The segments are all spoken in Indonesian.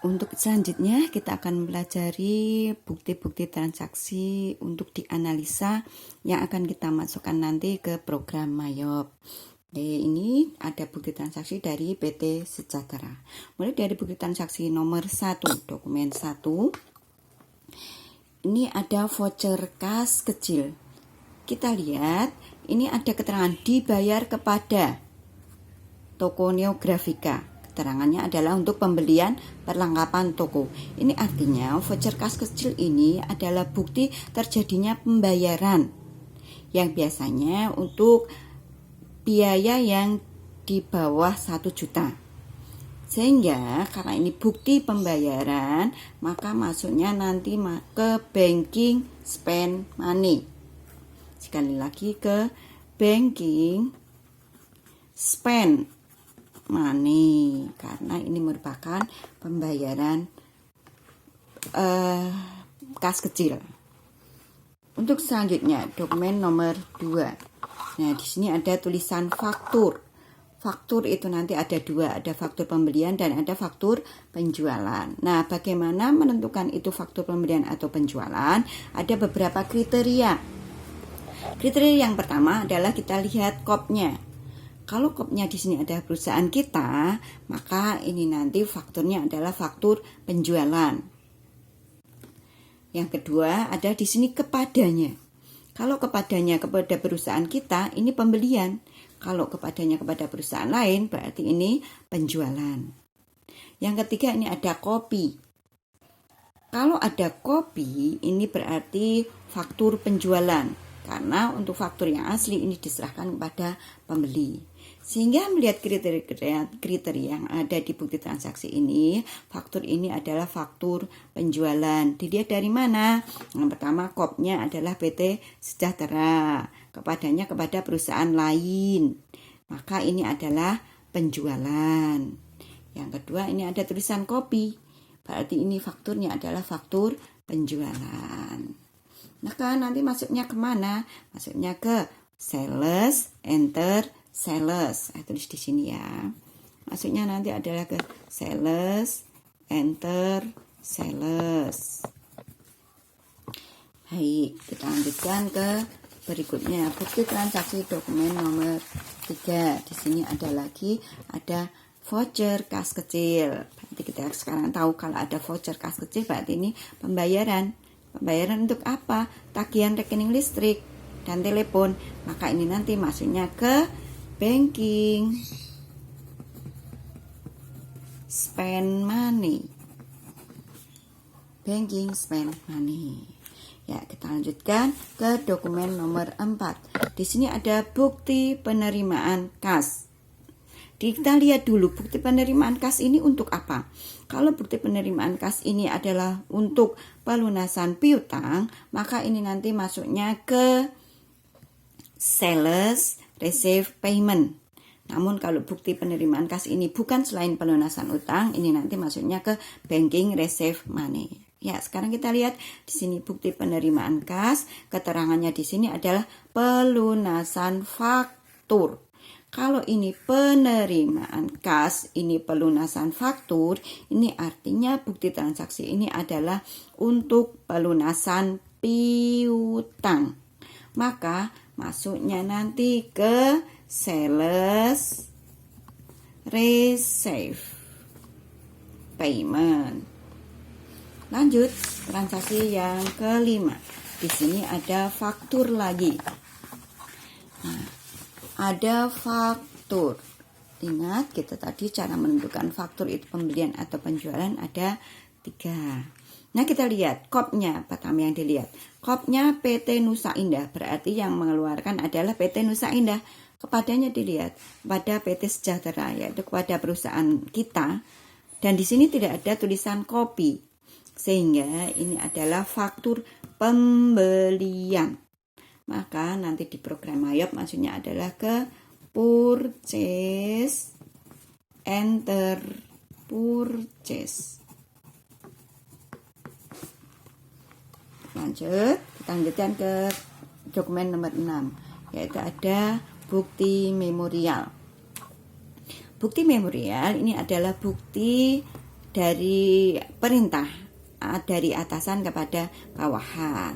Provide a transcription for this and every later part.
Untuk selanjutnya kita akan mempelajari bukti-bukti transaksi untuk dianalisa yang akan kita masukkan nanti ke program Mayop. Ini ada bukti transaksi dari PT Sejahtera. Mulai dari bukti transaksi nomor 1, dokumen 1. Ini ada voucher kas kecil. Kita lihat, ini ada keterangan dibayar kepada toko Neografika. Keterangannya adalah untuk pembelian perlengkapan toko. Ini artinya voucher kas kecil ini adalah bukti terjadinya pembayaran yang biasanya untuk biaya yang di bawah 1 juta. Sehingga karena ini bukti pembayaran, maka masuknya nanti ke banking spend money. Sekali lagi ke banking spend money, karena ini merupakan pembayaran kas kecil. Untuk selanjutnya dokumen nomor 2. Nah, di sini ada tulisan faktur. Faktur itu nanti ada 2, ada faktur pembelian dan ada faktur penjualan. Nah, bagaimana menentukan itu faktur pembelian atau penjualan? Ada beberapa kriteria. Kriteria yang pertama adalah kita lihat kopnya. Kalau kopnya di sini ada perusahaan kita, maka ini nanti fakturnya adalah faktur penjualan. Yang kedua, ada di sini kepadanya. Kalau kepadanya kepada perusahaan kita, ini pembelian. Kalau kepadanya kepada perusahaan lain, berarti ini penjualan. Yang ketiga, ini ada kopi. Kalau ada kopi, ini berarti faktur penjualan. Karena untuk faktur yang asli ini diserahkan kepada pembeli. Sehingga melihat kriteria yang ada di bukti transaksi ini, faktur ini adalah faktur penjualan. Dilihat dari mana? Yang pertama, kopnya adalah PT Sejahtera, kepadanya kepada perusahaan lain. Maka ini adalah penjualan. Yang kedua, ini ada tulisan kopi. Berarti ini fakturnya adalah faktur penjualan. Maka nanti masuknya kemana? Masuknya ke sales, enter sales. Tulis di sini ya. Masuknya nanti adalah ke sales, enter sales. Baik, kita lanjutkan ke berikutnya. Bukti transaksi dokumen nomor 3. Di sini ada voucher kas kecil. Berarti kita sekarang tahu kalau ada voucher kas kecil berarti ini pembayaran. Pembayaran untuk apa? Tagihan rekening listrik dan telepon. Maka ini nanti masuknya ke banking spend money. Banking spend money. Ya, kita lanjutkan ke dokumen nomor 4. Di sini ada bukti penerimaan kas. Kita lihat dulu bukti penerimaan kas ini untuk apa. Kalau bukti penerimaan kas ini adalah untuk pelunasan piutang, maka ini nanti masuknya ke sales receive payment. Namun kalau bukti penerimaan kas ini bukan selain pelunasan utang, ini nanti masuknya ke banking receive money. Ya, sekarang kita lihat di sini bukti penerimaan kas, keterangannya di sini adalah pelunasan faktur. Kalau ini penerimaan kas, ini pelunasan faktur, ini artinya bukti transaksi ini adalah untuk pelunasan piutang. Maka masuknya nanti ke sales receive payment. Lanjut, transaksi yang kelima. Di sini ada faktur lagi. Nah, ada faktur. Ingat, kita tadi cara menentukan faktur itu pembelian atau penjualan ada 3. Nah, kita lihat kopnya pertama yang dilihat. Kopnya PT Nusa Indah, berarti yang mengeluarkan adalah PT Nusa Indah. Kepadanya dilihat pada PT Sejahtera, yaitu kepada perusahaan kita. Dan di sini tidak ada tulisan kopi. Sehingga ini adalah faktur pembelian. Maka nanti di program Mayop maksudnya adalah ke purchase, enter purchase. Lanjut, kita lanjutkan ke dokumen nomor 6, yaitu ada bukti memorial. Bukti memorial ini adalah bukti dari perintah dari atasan kepada bawahan.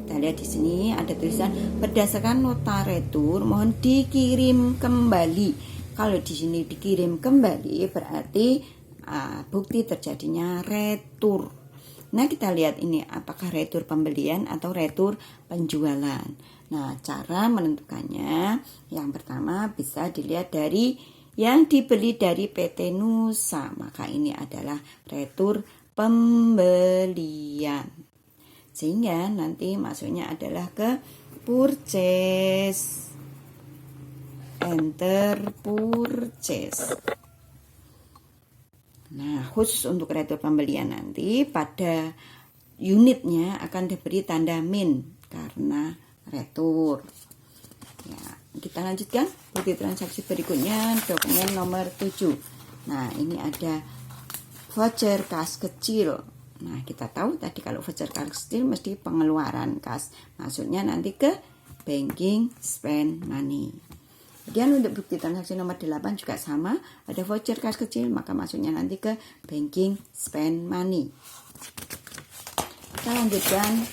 Kita lihat di sini ada tulisan berdasarkan nota retur mohon dikirim kembali. Kalau di sini dikirim kembali berarti bukti terjadinya retur. Nah, kita lihat ini apakah retur pembelian atau retur penjualan. Nah, cara menentukannya yang pertama bisa dilihat dari yang dibeli dari PT Nusa, maka ini adalah retur pembelian. Sehingga nanti masuknya adalah ke purchase. Enter purchase. Nah, khusus untuk retur pembelian nanti pada unitnya akan diberi tanda min karena retur. Ya, kita lanjutkan bukti transaksi berikutnya, dokumen nomor 7. Nah, ini ada voucher kas kecil. Nah, kita tahu tadi kalau voucher kas kecil mesti pengeluaran kas. Maksudnya nanti ke banking spend money. Kemudian untuk bukti transaksi nomor 8 juga sama, ada voucher kas kecil, maka masuknya nanti ke banking spend money. Kita lanjutkan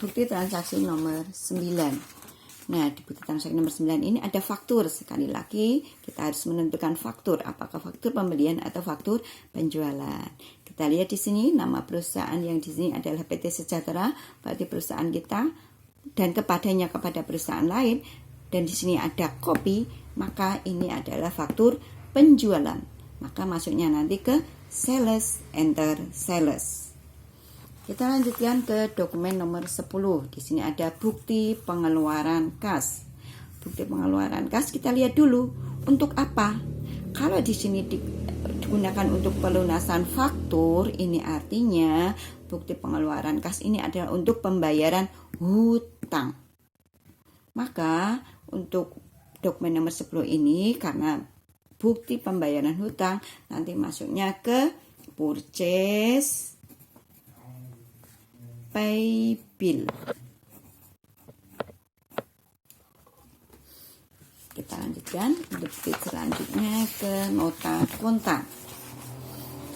bukti transaksi nomor 9. Nah, di bukti transaksi nomor 9 ini ada faktur. Sekali lagi, kita harus menentukan faktur, apakah faktur pembelian atau faktur penjualan. Kita lihat di sini nama perusahaan yang di sini adalah PT Sejahtera, berarti perusahaan kita dan kepadanya kepada perusahaan lain. Dan di sini ada kopi, maka ini adalah faktur penjualan. Maka masuknya nanti ke sales, enter sales. Kita lanjutkan ke dokumen nomor 10. Di sini ada bukti pengeluaran kas. Bukti pengeluaran kas kita lihat dulu untuk apa. Kalau di sini digunakan untuk pelunasan faktur, ini artinya bukti pengeluaran kas ini adalah untuk pembayaran hutang. Maka untuk dokumen nomor 10 ini karena bukti pembayaran hutang nanti masuknya ke purchase pay bill. Kita lanjutkan untuk bukti selanjutnya ke nota kontan.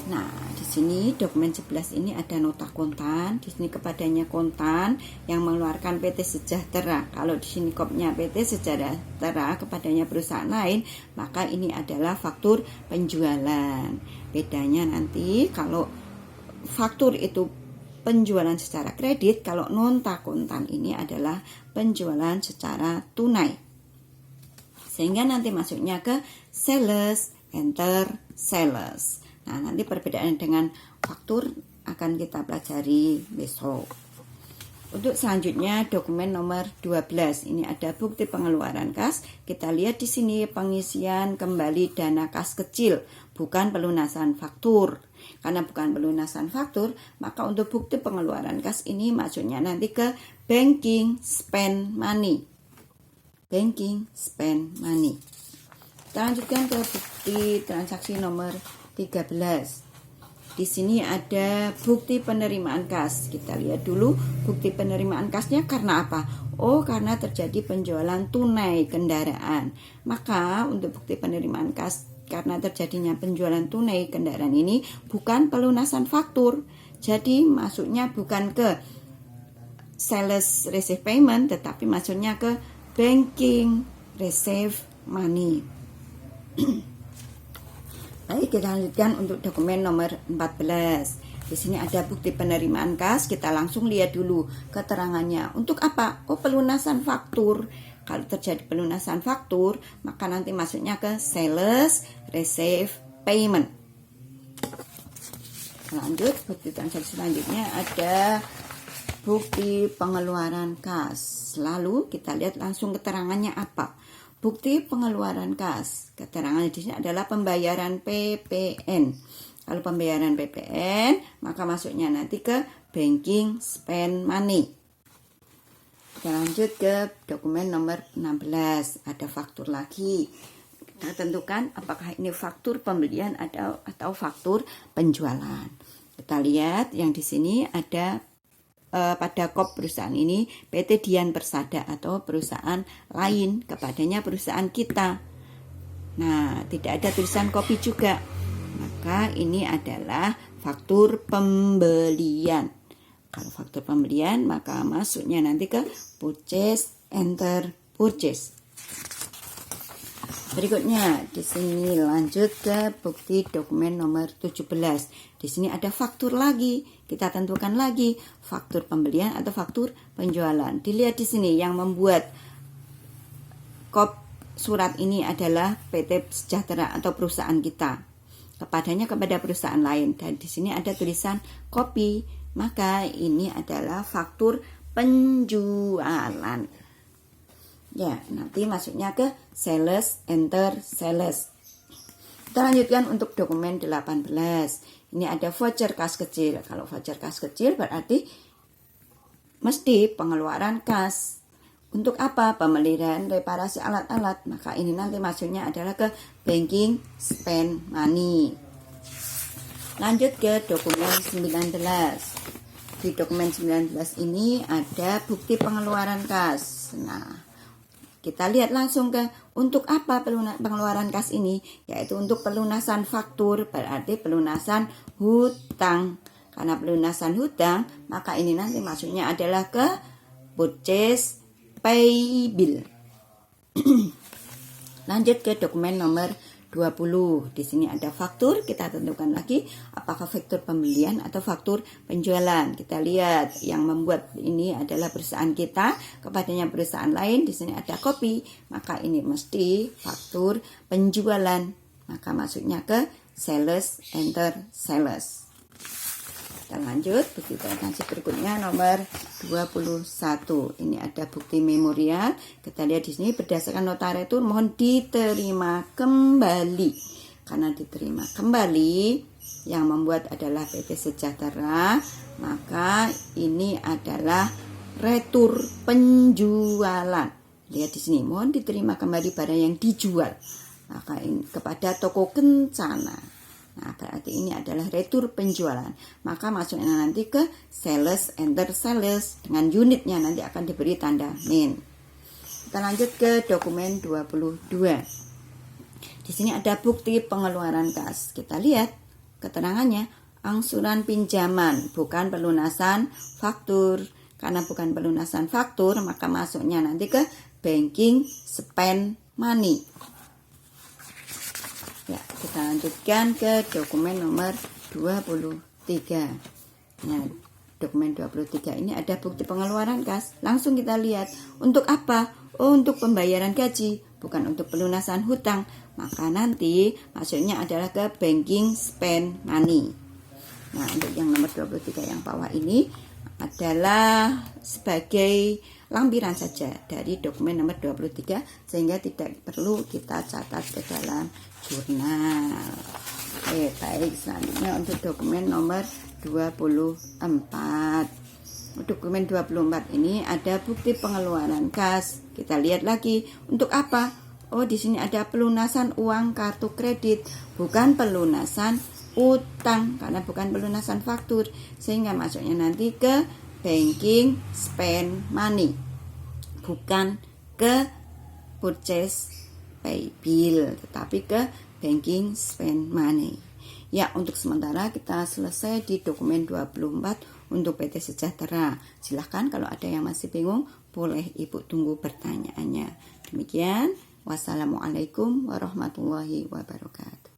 Nah, di sini dokumen 11 ini ada nota kontan. Di sini kepadanya kontan yang mengeluarkan PT Sejahtera. Kalau di sini kopnya PT Sejahtera kepadanya perusahaan lain, maka ini adalah faktur penjualan. Bedanya nanti kalau faktur itu penjualan secara kredit, kalau nota kontan ini adalah penjualan secara tunai. Sehingga nanti masuknya ke sales, enter sales. Nah, nanti perbedaan dengan faktur akan kita pelajari besok. Untuk selanjutnya dokumen nomor 12. Ini ada bukti pengeluaran kas. Kita lihat di sini pengisian kembali dana kas kecil, bukan pelunasan faktur. Karena bukan pelunasan faktur, maka untuk bukti pengeluaran kas ini masuknya nanti ke banking spend money. Banking spend money. Kita lanjutkan ke bukti transaksi nomor 13. Di sini ada bukti penerimaan kas. Kita lihat dulu bukti penerimaan kasnya karena apa? Oh, karena terjadi penjualan tunai kendaraan. Maka untuk bukti penerimaan kas karena terjadinya penjualan tunai kendaraan ini bukan pelunasan faktur. Jadi masuknya bukan ke sales receive payment, tetapi masuknya ke banking receive money. Baik, kita lanjutkan untuk dokumen nomor 14. Di sini ada bukti penerimaan kas. Kita langsung lihat dulu keterangannya. Untuk apa? Oh, pelunasan faktur. Kalau terjadi pelunasan faktur, maka nanti masuknya ke sales receive payment. Lanjut, bukti transaksi selanjutnya ada bukti pengeluaran kas. Lalu kita lihat langsung keterangannya apa. Bukti pengeluaran kas. Keterangan di sini adalah pembayaran PPN. Kalau pembayaran PPN, maka masuknya nanti ke banking spend money. Kita lanjut ke dokumen nomor 16. Ada faktur lagi. Kita tentukan apakah ini faktur pembelian atau faktur penjualan. Kita lihat yang di sini ada pada kop perusahaan ini PT Dian Persada atau perusahaan lain kepadanya perusahaan kita. Nah, tidak ada tulisan kopi juga. maka ini adalah faktur pembelian. Kalau faktur pembelian maka masuknya nanti ke purchase, enter purchase. Berikutnya di sini lanjut ke bukti dokumen nomor 17. Di sini ada faktur lagi. Kita tentukan lagi faktur pembelian atau faktur penjualan. Dilihat di sini yang membuat surat ini adalah PT Sejahtera atau perusahaan kita. Kepada perusahaan lain, dan di sini ada tulisan kopi, maka ini adalah faktur penjualan. Ya, nanti masuknya ke sales, enter sales. Kita lanjutkan untuk dokumen 18. Ini ada voucher kas kecil. Kalau voucher kas kecil berarti mesti pengeluaran kas. Untuk apa? Pemeliharaan reparasi alat-alat. Maka ini nanti masuknya adalah ke banking spend money. Lanjut ke dokumen 19. Di dokumen 19 ini ada bukti pengeluaran kas. Nah, kita lihat langsung ke untuk apa pengeluaran kas ini, yaitu untuk pelunasan faktur, berarti pelunasan hutang. Karena pelunasan hutang, maka ini nanti masuknya adalah ke purchase payable. Lanjut ke dokumen nomor 20. Di sini ada faktur, kita tentukan lagi apakah faktur pembelian atau faktur penjualan. Kita lihat yang membuat ini adalah perusahaan kita, kepadanya perusahaan lain. Di sini ada kopi, maka ini mesti faktur penjualan. Maka masuknya ke sales, enter sales. Kita lanjut bukti transaksi berikutnya nomor 21. Ini ada bukti memorial. Kita lihat di sini berdasarkan nota retur mohon diterima kembali. Karena diterima kembali yang membuat adalah PT Sejahtera, maka ini adalah retur penjualan. Lihat di sini mohon diterima kembali barang yang dijual. Maka ini kepada toko Kencana. Nah, berarti ini adalah retur penjualan. Maka masuknya nanti ke sales, enter sales. Dengan unitnya nanti akan diberi tanda min. Kita lanjut ke dokumen 22. Di sini ada bukti pengeluaran kas. Kita lihat keterangannya, angsuran pinjaman, bukan pelunasan faktur. Karena bukan pelunasan faktur, maka masuknya nanti ke banking spend money. Ya, kita lanjutkan ke dokumen nomor 23. Nah, dokumen 23 ini ada bukti pengeluaran kas. Langsung kita lihat, untuk apa? Oh, untuk pembayaran gaji, bukan untuk pelunasan hutang. Maka nanti masuknya adalah ke banking spend money. Nah, untuk yang nomor 23 yang bawah ini adalah sebagai lampiran saja dari dokumen nomor 23, sehingga tidak perlu kita catat ke dalam jurnal. Oke, baik, selanjutnya untuk dokumen nomor 24. Dokumen 24 ini ada bukti pengeluaran kas. Kita lihat lagi, untuk apa? Oh, di sini ada pelunasan uang kartu kredit, bukan pelunasan utang, karena bukan pelunasan faktur, sehingga masuknya nanti ke banking spend money, bukan ke purchase pay bill, tetapi ke banking spend money. Ya, untuk sementara kita selesai di dokumen 24 untuk PT Sejahtera. Silahkan kalau ada yang masih bingung, boleh Ibu tunggu pertanyaannya. Demikian, wassalamualaikum warahmatullahi wabarakatuh.